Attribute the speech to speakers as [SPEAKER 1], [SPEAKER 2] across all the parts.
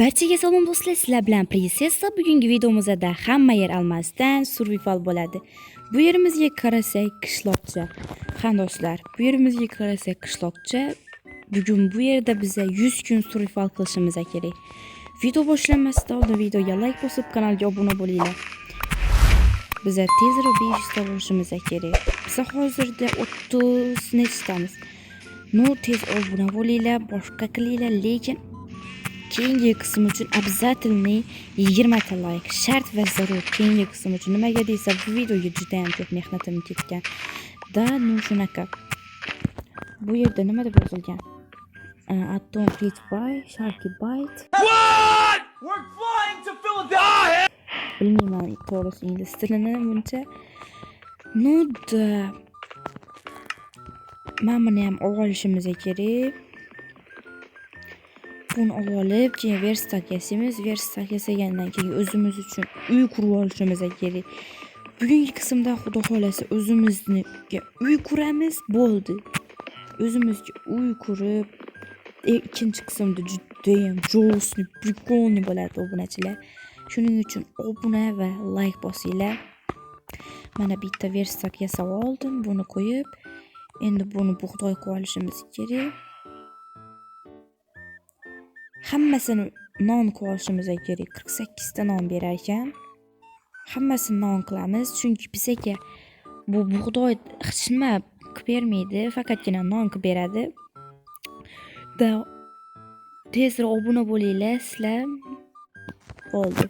[SPEAKER 1] Barchaga salom do'stlar, sizlar bilan Prinsessa. Bugungi videomizda hamma yer almasdan survival bo'ladi. Bu yerimizga qarasak qishloqcha. Do'stlar, bu yerimizga qarasak qishloqcha. Bugun bu yerda biza 100 kun survival qilishimiz kerak. Video boshlanmasdan oldin videoga like bosib, kanalga obuna bo'linglar. Biza tezroq 500 ta bo'lishimiz kerak. Biza hozirda 30 nechtamiz. Tez obuna bo'linglar, boshqa qilinglar, lekin keyingi qism uchun обязательный 20 ta like shart va zarur. Keyingi qism uchun nimaga deysa, bu videoga juda ham ko'p mehnatim ketgan. Shunaqa. Bu yerda nima deb yozilgan? Atom Fritz by Sharky Bite.
[SPEAKER 2] What? We're flying to Philadelphia.
[SPEAKER 1] Bilmayman to'g'risi ingliz tilini buncha. Mana buni ham olishimiz kerak. Bunu olib, keyin verstak yasaymiz. Verstak yasagandan keyin o'zimiz uchun uy qurib olishimiz kerak. Bugungi qismda xudo xolasa o'zimizga uy quramiz, bo'ldi. O'zimizga uy qurib, ikkinchi qismda juda ham jo'sni, prikolni bo'ladi obunachilar. Shuning uchun obuna va like bosinglar. Mana bitta verstak yasab oldim, buni qo'yib, endi buni bug'doy qilib olishimiz kerak. Hammasini non qilib olishimiz kerak. 48 ta non berar ekan. Hammasini non qilamiz, chunki bizga bu bug'doy hech nima qilib bermaydi, faqatgina non qilib beradi. Tezroq obuna bo'linglar, sizlar. Bo'ldi.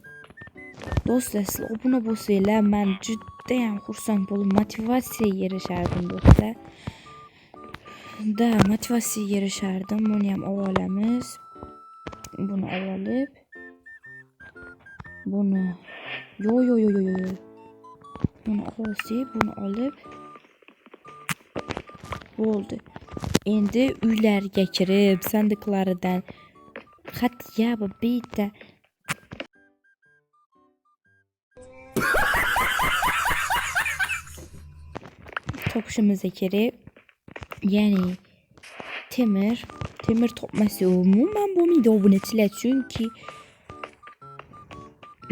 [SPEAKER 1] Do'stlar, sizlar obuna bo'lsanglar, men juda ham xursand bo'lib, motivatsiyaga erishardim do'stlar. Motivatsiyaga erishardim. Buni ham olamiz. Bunu olib, buni buni olsak, buni olib bo'ldi. Endi uylarga kirib, sandiqlaridan xatya va bitta topishimiz kerak. Ya'ni temir topmasa umuman bo'lmaydi obunachilar, chunki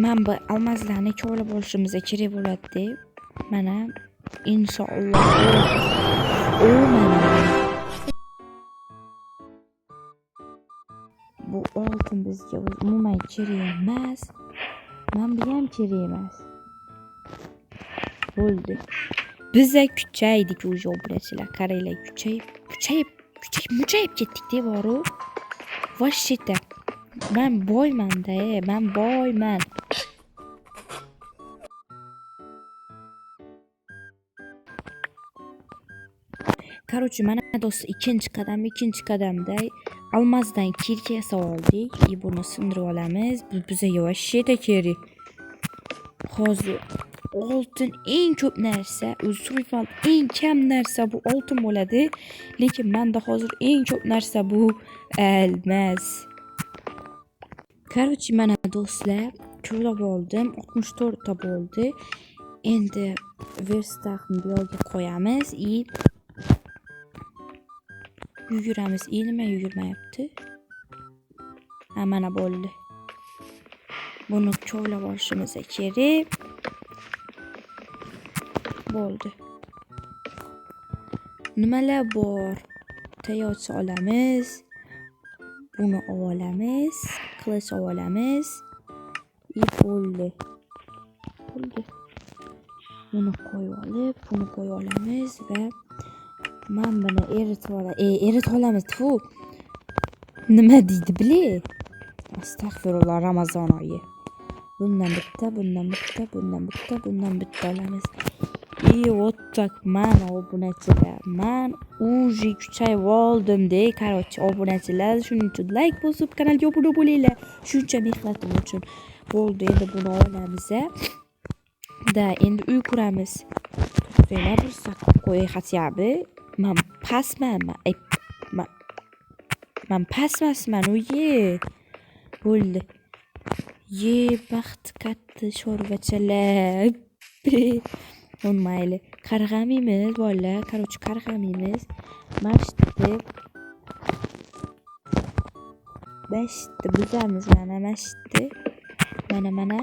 [SPEAKER 1] men bu almazlarni kovlab olishimiz kerak bo'ladi. Mana inshaalloh. Mana bu oltin bizga umuman kerak emas. Menga ham kerak emas. Bo'ldi. Biza kuchaydik o'sha obunachilar, qaranglar, kuchayib ketdik devoru. Vashita. Men boyman-da, men boyman. Короче, mana do'st ikkinchi qadamda almazdan kirka yasab oldik. Buni sindirib olamiz. Bu bizga vashita kerak. Hozir oltin eng ko'p narsa, survival eng kam narsa bu oltin bo'ladi, lekin menda hozir eng ko'p narsa bu almaz. Короче, mana do'stlar, ko'lab oldim, 64 ta bo'ldi. Endi verstakni bu yerga qo'yamiz, yuguramiz. Nima yugurmayapti? Mana bo'ldi. Buni ko'lab olishimiz kerak. Bo'ldi. Nimalar bor? Tayoqcha olamiz. Buni olamiz. Qilich olamiz. Bo'ldi. Buni qo'yib olib, buni qo'yib olamiz va men buni eritib olamiz. Nima deydi bilay? Astag'firullah, Ramazon oyi. Bundan bitta olamiz. Вот так mana obunachilar. Men уже kuchayib oldim-da. Короче, obunachilar, shuning uchun like bosib, kanalga obuna bo'linglar. Shuncha mehnatim uchun. Bo'ldi, endi buni olamiz. Endi uy quramiz. To'xtanglar, bir saqib qo'y xatyabi. Men pasmasman, uyi. Bo'ldi. Baxt katta sho'rvachalar. Mayli. Qarg'amaymiz bolalar. Короче, qarg'amaymiz. Mashti Mashitni buzamiz mana mashitni. Mana.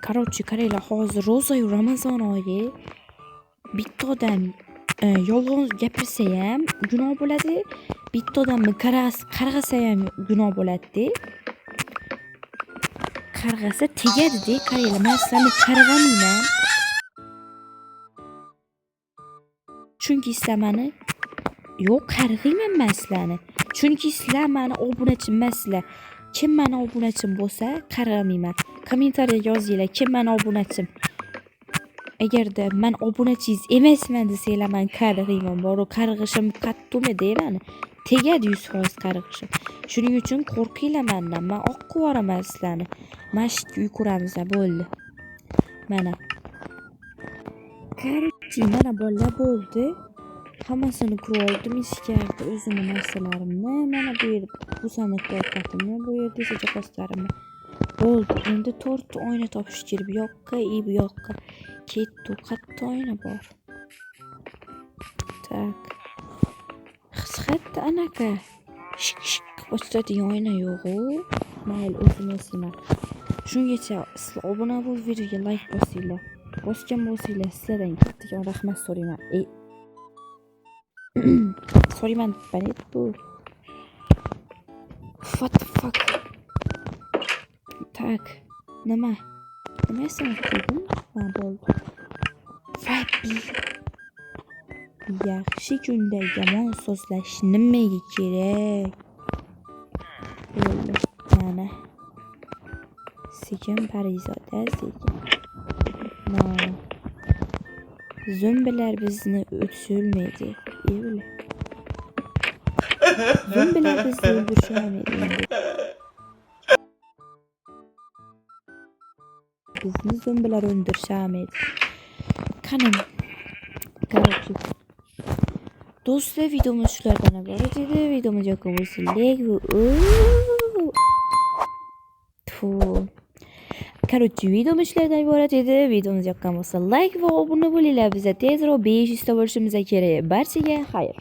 [SPEAKER 1] Короче, qaranglar, hozir ro'za-yu Ramazon oyi. Bitta odam yolg'on gapirsa ham gunoh bo'ladi. Bitta odamni qarg'asa ham gunoh bo'ladi. Qarg'asa tegadi-da, qaranglar, men sizlarni qarg'amayman. Chunki sizlar meni yo'q, qarg'ayman men sizlarni. Chunki sizlar meni obunachim emaslar. Kim meni obunachim bo'lsa, qarg'amayman. Kommentariyaga yozinglar, kim meni obunachim. Agarda men obunachingiz emasman desanglar, men qarg'ayman. Bori qarg'ishim qattiqmi deyman. Tegadi 100% qarg'ishim. Shuning uchun qo'rqinglar mendan. Men oq qo'raman sizlarni. Mashitga uy quramiz bo'ldi. Mana. Qarchi, mana bolalar bo'ldi. Hammasini qurib oldim, ichkarida o'zimning narsalarimni, mana bu yerda bu sanatga ovqatimni, bu yerda esa jihozlarimni. Bo'ldi. Endi 4 oyna topish kerak. Bu yoqqa, bu yoqqa. Ketdi, qatta oyna bor. Tak. Xisxat anaqa. Shik ochadigan oyna yo'q-ku. Mayli, o'zim yasayman. Shungacha sizlar obuna bo'lib, videoga like bosinglar. Bosgan bo'lsanglar, sizlardan kattakon rahmat so'rayman. So'rayman deb bu. What the fuck? Tak. Nima dedim? Ha, bo'ldi. Fabi. Yaxshi kunda yomon so'zlash nimaga kerak? Bo'ldi. Mana. Sekin Parizoda, sekin. Mana. Zombilar bizni o'ldirmaydi. Evli. Zombilar bizni o'ldirishmaydi. Bizni zombilar o'ldirishmaydi. Qani. Короче. Do'stlar, videomiz shulardan iborat edi. Videomiz yoqqan bo'lsa like Короче, videomiz shulardan iborat edi. Videomiz yoqqan bo'lsa like va obuna bo'linglar. Bizga tezroq 500 ta bo'lishimiz kerak. Barchaga xayr.